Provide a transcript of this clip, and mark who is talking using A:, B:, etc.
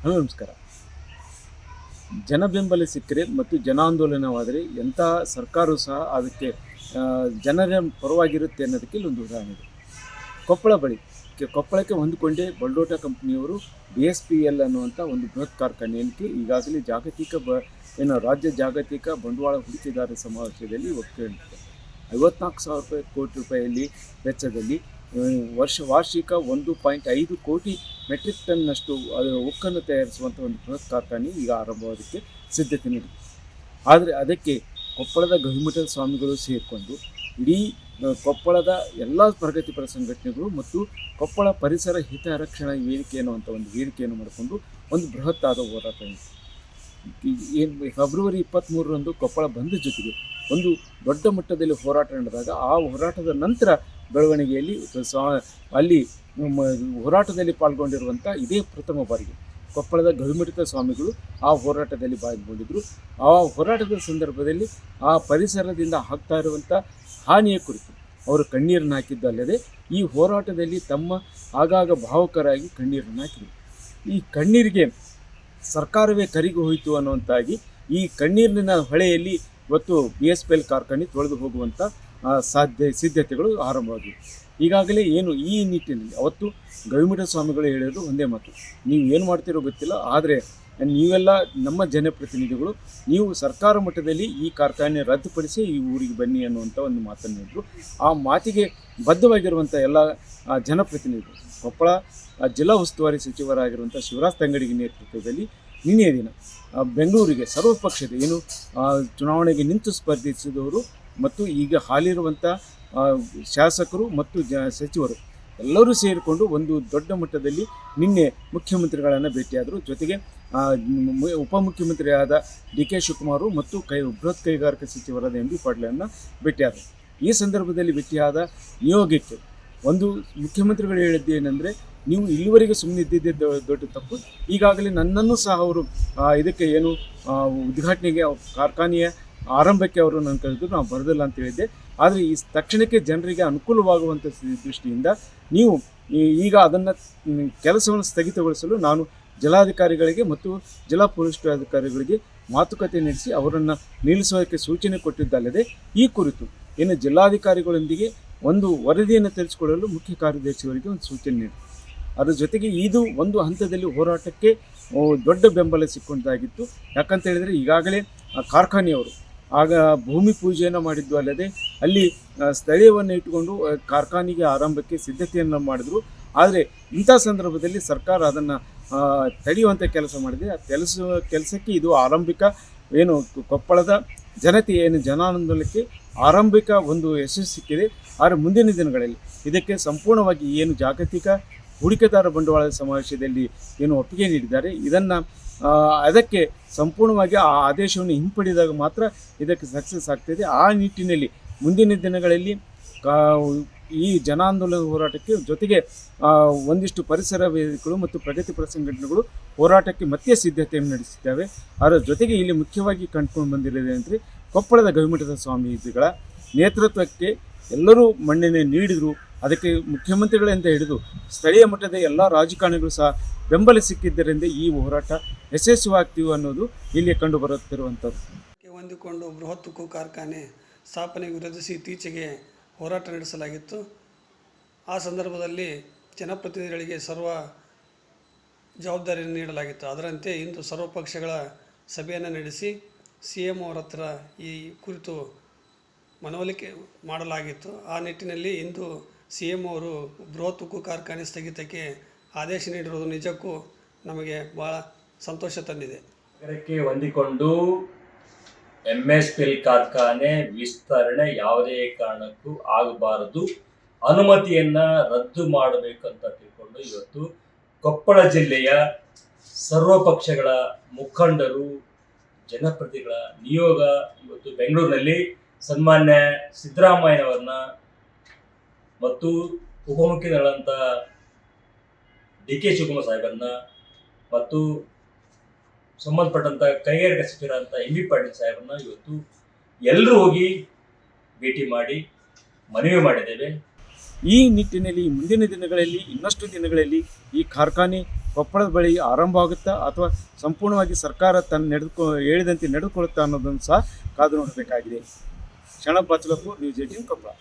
A: ನಮಸ್ಕಾರ. ಜನ ಬೆಂಬಲ ಸಿಕ್ಕರೆ ಮತ್ತು ಜನಾಂದೋಲನವಾದರೆ ಎಂಥ ಸರ್ಕಾರವೂ ಸಹ ಅದಕ್ಕೆ ಜನರ ಪರವಾಗಿರುತ್ತೆ ಅನ್ನೋದಕ್ಕೆ ಇಲ್ಲೊಂದು ಉದಾಹರಣೆ ಇದೆ. ಕೊಪ್ಪಳ ಬಳಿ ಕೊಪ್ಪಳಕ್ಕೆ ಹೊಂದಿಕೊಂಡೇ ಬಲ್ಡೋಟ ಕಂಪನಿಯವರು BSPL ಅನ್ನುವಂಥ ಒಂದು ಬೃಹತ್ ಕಾರ್ಖಾನೆಯಲ್ಲಿ ಈಗಾಗಲೇ ರಾಜ್ಯ ಜಾಗತಿಕ ಬಂಡವಾಳ ಹೂಡಿಕೆದಾರರ ಸಮಾವೇಶದಲ್ಲಿ ಒಪ್ಪಿಕೊಂಡಿದೆ. 54,000 ಕೋಟಿ ರೂಪಾಯಿಯಲ್ಲಿ ವೆಚ್ಚದಲ್ಲಿ ವಾರ್ಷಿಕ 1.5 ಕೋಟಿ ಮೆಟ್ರಿಕ್ ಟನ್ನಷ್ಟು ಉಕ್ಕನ್ನು ತಯಾರಿಸುವಂಥ ಒಂದು ಬೃಹತ್ ಕಾರ್ಖಾನೆ ಈಗ ಆರಂಭವಾದಕ್ಕೆ ಸಿದ್ಧತೆ ನಡೆದಿದೆ. ಆದರೆ ಅದಕ್ಕೆ ಕೊಪ್ಪಳದ ಗವಿಮಠದ ಸ್ವಾಮಿಗಳು ಸೇರಿಕೊಂಡು ಇಡೀ ಕೊಪ್ಪಳದ ಎಲ್ಲ ಪ್ರಗತಿಪರ ಸಂಘಟನೆಗಳು ಮತ್ತು ಕೊಪ್ಪಳ ಪರಿಸರ ಹಿತ ರಕ್ಷಣಾ ವೇದಿಕೆ ಅನ್ನುವಂಥ ಒಂದು ವೇದಿಕೆಯನ್ನು ಮಾಡಿಕೊಂಡು ಒಂದು ಬೃಹತ್ ಆದ ಹೋರಾಟ ಫೆಬ್ರವರಿ 23ರಂದು ಕೊಪ್ಪಳ ಬಂದ್ ಜೊತೆಗೆ ಒಂದು ದೊಡ್ಡ ಮಟ್ಟದಲ್ಲಿ ಹೋರಾಟ ನಡೆದಾಗ ಆ ಹೋರಾಟದ ನಂತರ ಬೆಳವಣಿಗೆಯಲ್ಲಿ ಅಲ್ಲಿ ಹೋರಾಟದಲ್ಲಿ ಪಾಲ್ಗೊಂಡಿರುವಂಥ ಇದೇ ಪ್ರಥಮ ಬಾರಿಗೆ ಕೊಪ್ಪಳದ ಗವಿಮಠದ ಸ್ವಾಮಿಗಳು ಆ ಹೋರಾಟದಲ್ಲಿ ಪಾಲ್ಗೊಂಡಿದ್ದರು. ಆ ಹೋರಾಟದ ಸಂದರ್ಭದಲ್ಲಿ ಆ ಪರಿಸರದಿಂದ ಆಗ್ತಾ ಇರುವಂಥ ಹಾನಿಯ ಕುರಿತು ಅವರು ಕಣ್ಣೀರನ್ನು ಹಾಕಿದ್ದಲ್ಲದೆ ಈ ಹೋರಾಟದಲ್ಲಿ ತಮ್ಮ ಆಗಾಗ ಭಾವುಕರಾಗಿ ಕಣ್ಣೀರನ್ನು ಹಾಕಿದರು. ಈ ಕಣ್ಣೀರಿಗೆ ಸರ್ಕಾರವೇ ಕರಿಗೂ ಹೋಯಿತು ಅನ್ನುವಂತಾಗಿ ಈ ಕಣ್ಣೀರಿನ ಹೊಳೆಯಲ್ಲಿ ಇವತ್ತು BSPL ಕಾರ್ಖಾನೆ ತೊಳೆದು ಹೋಗುವಂಥ ಸಿದ್ಧತೆಗಳು ಆರಂಭವಾಗಿವೆ. ಈಗಾಗಲೇ ಈ ನಿಟ್ಟಿನಲ್ಲಿ ಅವತ್ತು ಗವಿಮಠ ಸ್ವಾಮಿಗಳು ಹೇಳಿದ್ರು ಒಂದೇ ಮಾತು, ನೀವು ಏನು ಮಾಡ್ತಿರೋ ಗೊತ್ತಿಲ್ಲ, ಆದರೆ ನೀವೆಲ್ಲ ನಮ್ಮ ಜನಪ್ರತಿನಿಧಿಗಳು, ನೀವು ಸರ್ಕಾರ ಮಟ್ಟದಲ್ಲಿ ಈ ಕಾರ್ಖಾನೆ ರದ್ದುಪಡಿಸಿ ಈ ಊರಿಗೆ ಬನ್ನಿ ಅನ್ನುವಂಥ ಒಂದು ಮಾತನ್ನು ಹೇಳಿದ್ರು. ಆ ಮಾತಿಗೆ ಬದ್ಧವಾಗಿರುವಂಥ ಎಲ್ಲ ಜನಪ್ರತಿನಿಧಿಗಳು ಕೊಪ್ಪಳ ಜಿಲ್ಲಾ ಉಸ್ತುವಾರಿ ಸಚಿವರಾಗಿರುವಂಥ ಶಿವರಾಜ್ ತಂಗಡಿಗೆ ನೇತೃತ್ವದಲ್ಲಿ ನಿನ್ನೆಯ ದಿನ ಬೆಂಗಳೂರಿಗೆ ಸರ್ವಪಕ್ಷದ ಚುನಾವಣೆಗೆ ನಿಂತು ಸ್ಪರ್ಧಿಸಿದವರು ಮತ್ತು ಈಗ ಹಾಲಿರುವಂಥ ಶಾಸಕರು ಮತ್ತು ಸಚಿವರು ಎಲ್ಲರೂ ಸೇರಿಕೊಂಡು ಒಂದು ದೊಡ್ಡ ಮಟ್ಟದಲ್ಲಿ ನಿನ್ನೆ ಮುಖ್ಯಮಂತ್ರಿಗಳನ್ನು ಭೇಟಿಯಾದರು. ಜೊತೆಗೆ ಉಪಮುಖ್ಯಮಂತ್ರಿಯಾದ DK ಶಿವಕುಮಾರ್ ಮತ್ತು ಬೃಹತ್ ಕೈಗಾರಿಕಾ ಸಚಿವರಾದ MB ಪಾಟೀಲನ್ನು ಭೇಟಿಯಾದರು. ಈ ಸಂದರ್ಭದಲ್ಲಿ ಭೇಟಿಯಾದ ನಿಯೋಗಕ್ಕೆ ಒಂದು ಮುಖ್ಯಮಂತ್ರಿಗಳು ಹೇಳಿದ್ದು ಏನಂದರೆ, ನೀವು ಇಲ್ಲಿವರೆಗೆ ಸುಮ್ಮನೆ ಇದ್ದಿದ್ದೇ ದೊಡ್ಡ ತಪ್ಪು, ಈಗಾಗಲೇ ನನ್ನನ್ನು ಸಹ ಅವರು ಇದಕ್ಕೆ ಉದ್ಘಾಟನೆಗೆ ಕಾರ್ಖಾನೆಯ ಆರಂಭಕ್ಕೆ ಅವರು ನನ್ನ ಕರೆದು ನಾವು ಬರೋದಿಲ್ಲ ಅಂತ ಹೇಳಿದ್ದೆ. ಆದರೆ ಈ ತಕ್ಷಣಕ್ಕೆ ಜನರಿಗೆ ಅನುಕೂಲವಾಗುವಂಥ ದೃಷ್ಟಿಯಿಂದ ನೀವು ಈಗ ಅದನ್ನು ಕೆಲಸವನ್ನು ಸ್ಥಗಿತಗೊಳಿಸಲು ನಾನು ಜಿಲ್ಲಾಧಿಕಾರಿಗಳಿಗೆ ಮತ್ತು ಜಿಲ್ಲಾ ಪೊಲೀಸ್ ಅಧಿಕಾರಿಗಳಿಗೆ ಮಾತುಕತೆ ನಡೆಸಿ ಅವರನ್ನು ನಿಲ್ಲಿಸೋದಕ್ಕೆ ಸೂಚನೆ ಕೊಟ್ಟಿದ್ದಲ್ಲದೆ ಈ ಕುರಿತು ಜಿಲ್ಲಾಧಿಕಾರಿಗಳೊಂದಿಗೆ ಒಂದು ವರದಿಯನ್ನು ತರಿಸಿಕೊಳ್ಳಲು ಮುಖ್ಯ ಕಾರ್ಯದರ್ಶಿಯವರಿಗೆ ಒಂದು ಸೂಚನೆ ನೀಡಿದೆ. ಅದರ ಜೊತೆಗೆ ಇದು ಒಂದು ಹಂತದಲ್ಲಿ ಹೋರಾಟಕ್ಕೆ ದೊಡ್ಡ ಬೆಂಬಲ ಸಿಕ್ಕುವಂತಾಗಿತ್ತು. ಯಾಕಂತ ಹೇಳಿದರೆ ಈಗಾಗಲೇ ಕಾರ್ಖಾನೆಯವರು ಆಗ ಭೂಮಿ ಪೂಜೆಯನ್ನು ಮಾಡಿದ್ದು ಅಲ್ಲದೆ ಅಲ್ಲಿ ಸ್ಥಳೀಯವನ್ನು ಇಟ್ಟುಕೊಂಡು ಕಾರ್ಖಾನೆಗೆ ಆರಂಭಕ್ಕೆ ಸಿದ್ಧತೆಯನ್ನು ಮಾಡಿದರು. ಆದರೆ ಇಂಥ ಸಂದರ್ಭದಲ್ಲಿ ಸರ್ಕಾರ ಅದನ್ನು ತಡೆಯುವಂಥ ಕೆಲಸ ಮಾಡಿದೆ. ಆ ಕೆಲಸಕ್ಕೆ ಇದು ಆರಂಭಿಕ ಕೊಪ್ಪಳದ ಜನತೆ ಜನಾಂದೋಲನಕ್ಕೆ ಆರಂಭಿಕ ಒಂದು ಯಶಸ್ಸು ಸಿಕ್ಕಿದೆ. ಆದರೆ ಮುಂದಿನ ದಿನಗಳಲ್ಲಿ ಇದಕ್ಕೆ ಸಂಪೂರ್ಣವಾಗಿ ಜಾಗತಿಕ ಹೂಡಿಕೆದಾರ ಬಂಡವಾಳದ ಸಮಾವೇಶದಲ್ಲಿ ಒಪ್ಪಿಗೆ ನೀಡಿದ್ದಾರೆ, ಅದಕ್ಕೆ ಸಂಪೂರ್ಣವಾಗಿ ಆ ಆದೇಶವನ್ನು ಹಿಂಪಡೆದಾಗ ಮಾತ್ರ ಇದಕ್ಕೆ ಸಕ್ಸಸ್ ಆಗ್ತಿದೆ. ಆ ನಿಟ್ಟಿನಲ್ಲಿ ಮುಂದಿನ ದಿನಗಳಲ್ಲಿ ಈ ಜನಾಂದೋಲನ ಹೋರಾಟಕ್ಕೆ ಜೊತೆಗೆ ಒಂದಿಷ್ಟು ಪರಿಸರ ವೇದಿಕೆಗಳು ಮತ್ತು ಪ್ರಗತಿಪರ ಸಂಘಟನೆಗಳು ಹೋರಾಟಕ್ಕೆ ಮತ್ತೆ ಸಿದ್ಧತೆಯನ್ನು ನಡೆಸಿದ್ದಾವೆ. ಅದರ ಜೊತೆಗೆ ಇಲ್ಲಿ ಮುಖ್ಯವಾಗಿ ಕಂಡುಕೊಂಡು ಬಂದಿರೋದು ಅಂದರೆ ಕೊಪ್ಪಳದ ಗವಿಮಠದ ಸ್ವಾಮೀಜಿಗಳ ನೇತೃತ್ವಕ್ಕೆ ಎಲ್ಲರೂ ಮನ್ನಣೆ ನೀಡಿದರು. ಅದಕ್ಕೆ ಮುಖ್ಯಮಂತ್ರಿಗಳಿಂದ ಹಿಡಿದು ಸ್ಥಳೀಯ ಮಟ್ಟದ ಎಲ್ಲ ರಾಜಕಾರಣಿಗಳು ಸಹ ಬೆಂಬಲ ಸಿಕ್ಕಿದ್ದರಿಂದ ಈ ಹೋರಾಟ ಯಶಸ್ವಿಯಾಗ್ತೀವಿ ಅನ್ನೋದು ಇಲ್ಲಿ ಕಂಡು ಬರುತ್ತಿರುವಂಥದ್ದು.
B: ಹೊಂದಿಕೊಂಡು ಬೃಹತ್ ಉಕ್ಕು ಕಾರ್ಖಾನೆ ಸ್ಥಾಪನೆಗೆ ವಿರೋಧಿಸಿ ಇತ್ತೀಚೆಗೆ ಹೋರಾಟ ನಡೆಸಲಾಗಿತ್ತು. ಆ ಸಂದರ್ಭದಲ್ಲಿ ಜನಪ್ರತಿನಿಧಿಗಳಿಗೆ ಸರ್ವ ಜವಾಬ್ದಾರಿಯನ್ನು ನೀಡಲಾಗಿತ್ತು. ಅದರಂತೆ ಇಂದು ಸರ್ವಪಕ್ಷಗಳ ಸಭೆಯನ್ನು ನಡೆಸಿ CM ಅವರ ಹತ್ರ ಈ ಕುರಿತು ಮನವೊಲಿಕೆ ಮಾಡಲಾಗಿತ್ತು. ಆ ನಿಟ್ಟಿನಲ್ಲಿ ಇಂದು CM ಅವರು ಬೃಹತ್ ಉಕ್ಕು ಕಾರ್ಖಾನೆ ಸ್ಥಗಿತಕ್ಕೆ ಆದೇಶ ನೀಡಿರುವುದು ನಿಜಕ್ಕೂ ನಮಗೆ ಭಾಳ ಸಂತೋಷ ತಂದಿದೆ.
C: ನಗರಕ್ಕೆ ಹೊಂದಿಕೊಂಡು MSPL ಕಾರ್ಖಾನೆ ವಿಸ್ತರಣೆ ಯಾವುದೇ ಕಾರಣಕ್ಕೂ ಆಗಬಾರದು, ಅನುಮತಿಯನ್ನು ರದ್ದು ಮಾಡಬೇಕಂತ ತಿಳ್ಕೊಂಡು ಇವತ್ತು ಕೊಪ್ಪಳ ಜಿಲ್ಲೆಯ ಸರ್ವಪಕ್ಷಗಳ ಮುಖಂಡರು, ಜನಪ್ರತಿನಿಧಿಗಳ ನಿಯೋಗ ಇವತ್ತು ಬೆಂಗಳೂರಿನಲ್ಲಿ ಸನ್ಮಾನ್ಯ ಸಿದ್ದರಾಮಯ್ಯನವರನ್ನ ಮತ್ತು ಉಪಮುಖ್ಯಮಂತ್ರಿಗಳಂಥ DK ಶಿವಕುಮಾರ್ ಸಾಹೇಬರನ್ನ ಮತ್ತು ಸಂಬಂಧಪಟ್ಟಂಥ ಕೈಗಾರಿಕಾ ಸಚಿವರಂಥ MB ಪಾಟೀಲ್ ಸಾಹೇಬರನ್ನ ಇವತ್ತು ಎಲ್ಲರೂ ಹೋಗಿ ಭೇಟಿ ಮಾಡಿ ಮನವಿ ಮಾಡಿದ್ದೇವೆ.
A: ಈ ನಿಟ್ಟಿನಲ್ಲಿ ಮುಂದಿನ ದಿನಗಳಲ್ಲಿ ಇನ್ನಷ್ಟು ದಿನಗಳಲ್ಲಿ ಈ ಕಾರ್ಖಾನೆ ಕೊಪ್ಪಳದ ಬಳಿ ಆರಂಭ ಆಗುತ್ತಾ ಅಥವಾ ಸಂಪೂರ್ಣವಾಗಿ ಸರ್ಕಾರ ತನ್ನ ಹೇಳಿದಂತೆ ನಡೆದುಕೊಳ್ಳುತ್ತಾ ಅನ್ನೋದನ್ನು ಸಹ ಕಾದು ನೋಡಬೇಕಾಗಿದೆ. ಶರಣಪ್ಪ ಬಚ್ಚಲಪುರ, ನ್ಯೂಸ್ 18 ಕೊಪ್ಪಳ.